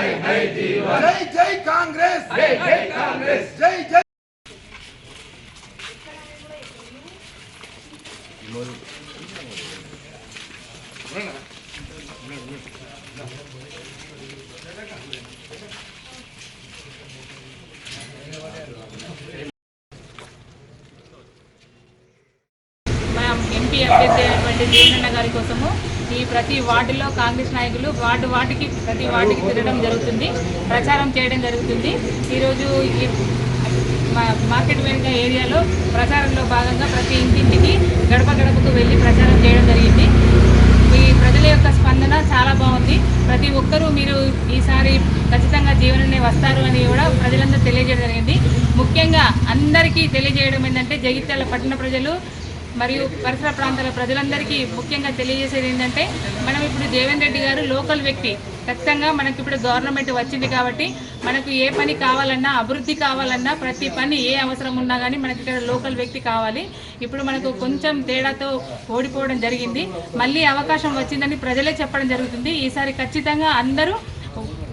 జై జై కాంగ్రెస్, జై జై కాంగ్రెస్, జై జై. ఎంపీ అభ్యర్థి అయినటువంటి జయనన్న గారి కోసము ఈ ప్రతి వార్డులో కాంగ్రెస్ నాయకులు ప్రతి వార్డుకి తిరగడం జరుగుతుంది, ప్రచారం చేయడం జరుగుతుంది. ఈరోజు ఈ మార్కెట్ వెనుక ఏరియాలో ప్రచారంలో భాగంగా ప్రతి ఇంటింటికి గడప గడపకు వెళ్ళి ప్రచారం చేయడం జరిగింది. ఈ ప్రజల యొక్క స్పందన చాలా బాగుంది. ప్రతి ఒక్కరూ మీరు ఈసారి ఖచ్చితంగా జీవనన్నే వస్తారు అని కూడా ప్రజలందరూ తెలియజేయడం జరిగింది. ముఖ్యంగా అందరికీ తెలియజేయడం ఏంటంటే జగిత్యాల పట్టణ ప్రజలు మరియు పరిసర ప్రాంతాల ప్రజలందరికీ ముఖ్యంగా తెలియజేసేది ఏంటంటే మనం ఇప్పుడు జీవన్ రెడ్డి గారు లోకల్ వ్యక్తి. ఖచ్చితంగా మనకి ఇప్పుడు గవర్నమెంట్ వచ్చింది కాబట్టి మనకు ఏ పని కావాలన్నా, అభివృద్ధి కావాలన్నా, ప్రతి పని ఏ అవసరం ఉన్నా కానీ మనకి ఇక్కడ లోకల్ వ్యక్తి కావాలి. ఇప్పుడు మనకు కొంచెం తేడాతో ఓడిపోవడం జరిగింది. మళ్ళీ అవకాశం వచ్చిందని ప్రజలే చెప్పడం జరుగుతుంది. ఈసారి ఖచ్చితంగా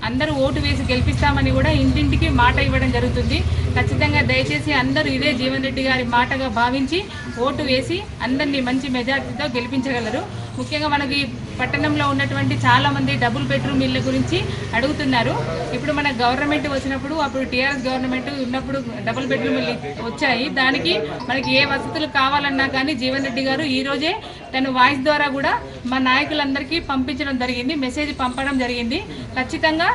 అందరూ ఓటు వేసి గెలిపిస్తామని కూడా ఇంటింటికి మాట ఇవ్వడం జరుగుతుంది. ఖచ్చితంగా దయచేసి అందరూ ఇదే జీవన్ రెడ్డి గారి మాటగా భావించి ఓటు వేసి అందరినీ మంచి మెజార్టీతో గెలిపించగలరు. ముఖ్యంగా మనకి పట్టణంలో ఉన్నటువంటి చాలామంది డబుల్ బెడ్రూమ్ ఇళ్ళ గురించి అడుగుతున్నారు. ఇప్పుడు మన గవర్నమెంట్ వచ్చినప్పుడు, అప్పుడు టీఆర్ఎస్ గవర్నమెంట్ ఉన్నప్పుడు డబుల్ బెడ్రూమ్ ఇల్లు వచ్చాయి. దానికి మనకి ఏ వసతులు కావాలన్నా కానీ జీవన్ రెడ్డి గారు ఈరోజే తను వాయిస్ ద్వారా కూడా మా నాయకులందరికీ పంపించడం జరిగింది, మెసేజ్ పంపడం జరిగింది. ఖచ్చితంగా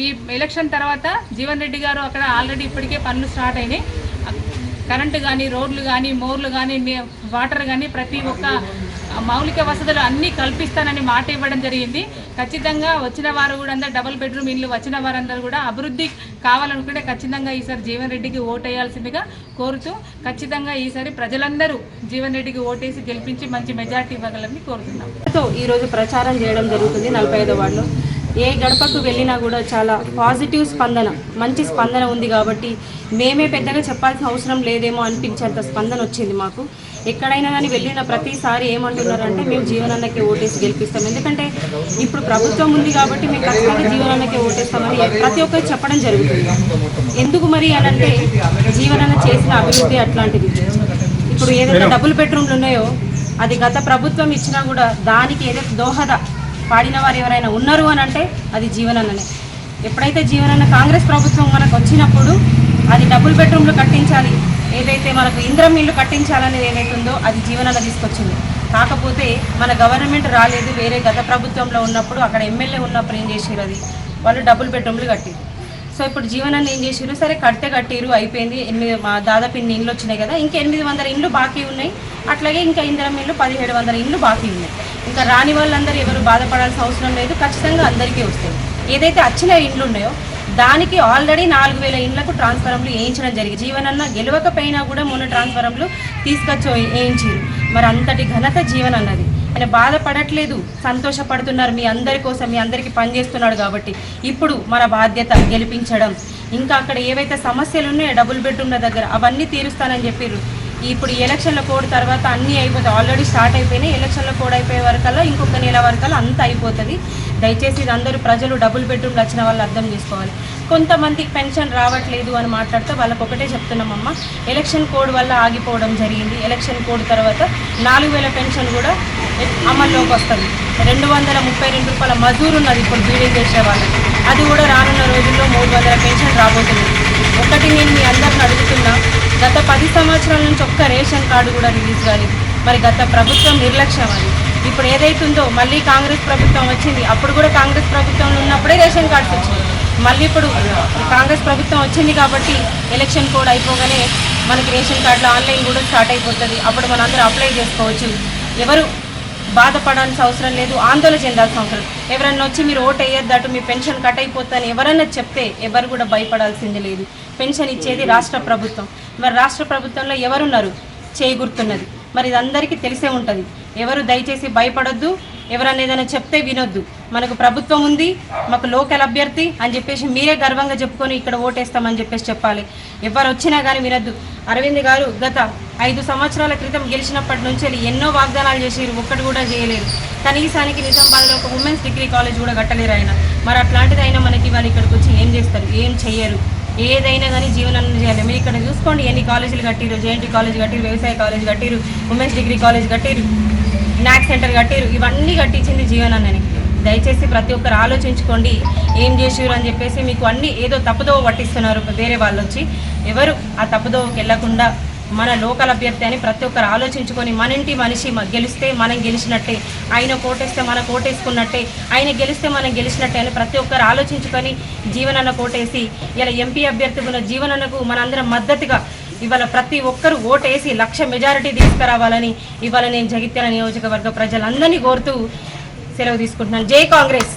ఈ ఎలక్షన్ తర్వాత జీవన్ రెడ్డి గారు అక్కడ ఆల్రెడీ ఇప్పటికే పనులు స్టార్ట్ అయినాయి. కరెంటు కానీ, రోడ్లు కానీ, మోర్లు కానీ, వాటర్ కానీ ప్రతి ఒక్క మౌలిక వసతులు అన్నీ కల్పిస్తానని మాట ఇవ్వడం జరిగింది. ఖచ్చితంగా వచ్చిన వారు కూడా అందరూ డబుల్ బెడ్రూమ్ ఇల్లు వచ్చిన వారందరూ కూడా అభివృద్ధి కావాలనుకుంటే ఖచ్చితంగా ఈసారి జీవన్ రెడ్డికి ఓటేయాల్సిందిగా కోరుతూ ఖచ్చితంగా ఈసారి ప్రజలందరూ జీవన్ రెడ్డికి ఓటేసి గెలిపించి మంచి మెజార్టీ ఇవ్వగలని కోరుతున్నాం. ఈరోజు ప్రచారం చేయడం జరుగుతుంది 45వ వార్డులో. ఏ గడపకు వెళ్ళినా కూడా చాలా పాజిటివ్ స్పందన, మంచి స్పందన ఉంది కాబట్టి మేమే పెద్దగా చెప్పాల్సిన అవసరం లేదేమో అనిపించేంత స్పందన వచ్చింది మాకు. ఎక్కడైనా కానీ వెళ్ళిన ప్రతిసారి ఏమంటున్నారంటే మేము జీవనన్నకే ఓటేసి గెలిపిస్తాం, ఎందుకంటే ఇప్పుడు ప్రభుత్వం ఉంది కాబట్టి మేము ఖచ్చితంగా జీవనన్నకే ఓటేస్తామని ప్రతి ఒక్కరు చెప్పడం జరుగుతుంది. ఎందుకు మరి అని అంటే జీవనన్న చేసిన అభివృద్ధి అట్లాంటిది. ఇప్పుడు ఏదైతే డబుల్ బెడ్రూమ్లు ఉన్నాయో అది గత ప్రభుత్వం ఇచ్చినా కూడా దానికి ఏదైతే దోహద పాడిన వారు ఎవరైనా ఉన్నారు అని అంటే అది జీవనన్ననే. ఎప్పుడైతే జీవనన్న కాంగ్రెస్ ప్రభుత్వం మనకు వచ్చినప్పుడు అది డబుల్ బెడ్రూమ్లు కట్టించాలి, ఏదైతే మనకు ఇంద్రం ఇల్లు కట్టించాలనేది ఏదైతే ఉందో అది జీవనన్న తీసుకొచ్చింది. కాకపోతే మన గవర్నమెంట్ రాలేదు, వేరే గత ప్రభుత్వంలో ఉన్నప్పుడు అక్కడ ఎమ్మెల్యే ఉన్నప్పుడు ఏం చేసారు, అది వాళ్ళు డబుల్ బెడ్రూమ్లు కట్టిరు. సో ఇప్పుడు జీవనన్న ఏం చేసారు, సరే కట్టిరు అయిపోయింది. దాదాపు ఇన్ని ఇండ్లు వచ్చినాయి కదా, ఇంకా 800 ఇండ్లు బాకీ ఉన్నాయి. అట్లాగే ఇంకా ఇంద్రం ఇల్లు 1700 ఇండ్లు బాకీ ఉన్నాయి. ఇంకా రాని వాళ్ళందరూ ఎవరు బాధపడాల్సిన అవసరం లేదు, ఖచ్చితంగా అందరికీ వస్తాయి. ఏదైతే వచ్చిన ఇండ్లు ఉన్నాయో దానికి ఆల్రెడీ 4000 ఇండ్లకు ట్రాన్స్ఫారంలు వేయించడం జరిగింది. జీవనన్న గెలవకపోయినా కూడా మొన్న ట్రాన్స్ఫారంలు తీసుకొచ్చి వేయించారు. మరి అంతటి ఘనత జీవనన్నది. ఆయన బాధపడట్లేదు, సంతోషపడుతున్నారు. మీ అందరి కోసం, మీ అందరికీ పనిచేస్తున్నాడు కాబట్టి ఇప్పుడు మన బాధ్యత గెలిపించడం. ఇంకా అక్కడ ఏవైతే సమస్యలు ఉన్నాయో డబుల్ బెడ్రూమ్ల దగ్గర అవన్నీ తీరుస్తానని చెప్పారు. ఇప్పుడు ఎలక్షన్ల కోడ్ తర్వాత అన్నీ అయిపోతాయి, ఆల్రెడీ స్టార్ట్ అయిపోయినాయి. ఎలక్షన్ల కోడ్ అయిపోయే వరకల్లా ఇంకొక నెల వరకల్లా అంతా అయిపోతుంది. దయచేసి ఇది అందరూ ప్రజలు డబుల్ బెడ్రూమ్లు వచ్చిన వాళ్ళు అర్థం చేసుకోవాలి. కొంతమందికి పెన్షన్ రావట్లేదు అని మాట్లాడితే వాళ్ళకు ఒకటే చెప్తున్నామమ్మ, ఎలక్షన్ కోడ్ వల్ల ఆగిపోవడం జరిగింది. ఎలక్షన్ కోడ్ తర్వాత 4000 పెన్షన్ కూడా అమల్లోకి వస్తుంది. 232 రూపాయల మజూరు ఉన్నది ఇప్పుడు బీడీలు చేసే వాళ్ళకి, అది కూడా రానున్న రోజుల్లో 300 పెన్షన్ రాబోతుంది. ఒకటి నేను మీ అందరిని అడుగుతున్నా, గత 10 సంవత్సరాల నుంచి ఒక్క రేషన్ కార్డు కూడా రిలీజ్ కాలేదు. మరి గత ప్రభుత్వం నిర్లక్ష్యం అది. ఇప్పుడు ఏదైతుందో మళ్ళీ కాంగ్రెస్ ప్రభుత్వం వచ్చింది, అప్పుడు కూడా కాంగ్రెస్ ప్రభుత్వంలో ఉన్నప్పుడే రేషన్ కార్డ్స్ వచ్చింది. మళ్ళీ ఇప్పుడు కాంగ్రెస్ ప్రభుత్వం వచ్చింది కాబట్టి ఎలక్షన్ కోడ్ అయిపోగానే మనకి రేషన్ కార్డులో ఆన్లైన్ కూడా స్టార్ట్ అయిపోతుంది. అప్పుడు మనందరూ అప్లై చేసుకోవచ్చు. ఎవరు బాధపడాల్సిన అవసరం లేదు, ఆందోళన చెందాల్సిన అవసరం. ఎవరన్నా వచ్చి మీరు ఓటు వేయొద్దట, మీ పెన్షన్ కట్ అయిపోతుందని ఎవరన్నా చెప్తే ఎవరు కూడా భయపడాల్సింది లేదు. పెన్షన్ ఇచ్చేది రాష్ట్ర ప్రభుత్వం. మరి రాష్ట్ర ప్రభుత్వంలో ఎవరున్నారు, చేయి గుర్తున్నది. మరి ఇది అందరికీ తెలిసే ఉంటుంది. ఎవరు దయచేసి భయపడొద్దు, ఎవరన్నా ఏదైనా చెప్తే వినొద్దు. మనకు ప్రభుత్వం ఉంది, మాకు లోకల్ అభ్యర్థి అని చెప్పేసి మీరే గర్వంగా చెప్పుకొని ఇక్కడ ఓటేస్తామని చెప్పేసి చెప్పాలి. ఎవరు వచ్చినా కానీ వినొద్దు. అరవింద్ గారు గత 5 సంవత్సరాల క్రితం గెలిచినప్పటి నుంచి ఎన్నో వాగ్దానాలు చేసిరు, ఒక్కటి కూడా చేయలేరు. కనీసానికి నిజామాబాద్లో ఒక ఉమెన్స్ డిగ్రీ కాలేజ్ కూడా కట్టలేరు ఆయన. మరి అట్లాంటిది అయినా మనకి వాళ్ళు ఇక్కడికి వచ్చి ఏం చేస్తారు? ఏం చెయ్యరు. ఏదైనా కానీ జీవనాన్ని చేయాలి. మీరు ఇక్కడ చూసుకోండి ఎన్ని కాలేజీలు కట్టిరు. జేఎన్టీ కాలేజ్ కట్టిరు, వ్యవసాయ కాలేజ్ కట్టిరు, ఉమెన్స్ డిగ్రీ కాలేజ్ కట్టిరు, నాక్ సెంటర్ కట్టిరు. ఇవన్నీ కట్టించింది జీవనాన్ని. దయచేసి ప్రతి ఒక్కరు ఆలోచించుకోండి ఏం చేసిరు అని చెప్పేసి. మీకు అన్ని ఏదో తప్పుదోవ పట్టిస్తున్నారు వేరే వాళ్ళు వచ్చి. ఎవరు ఆ తప్పుదోవకి వెళ్లకుండా మన లోకల్ అభ్యర్థి అని ప్రతి ఒక్కరు ఆలోచించుకొని మన ఇంటి మనిషి గెలిస్తే మనం గెలిచినట్టే, ఆయన కోటేస్తే మనం కోటేసుకున్నట్టే, ఆయన గెలిస్తే మనం గెలిచినట్టే అని ప్రతి ఒక్కరు ఆలోచించుకొని జీవనన్న కోటేసి ఇలా ఎంపీ అభ్యర్థి ఉన్న జీవనన్నకు మనందరం మద్దతుగా ఇవాళ ప్రతి ఒక్కరు ఓటేసి 1,00,000 మెజారిటీ తీసుకురావాలని ఇవాళ నేను జగిత్యాల నియోజకవర్గ ప్రజలందరినీ కోరుతూ సెలవు తీసుకుంటున్నాను. జై కాంగ్రెస్.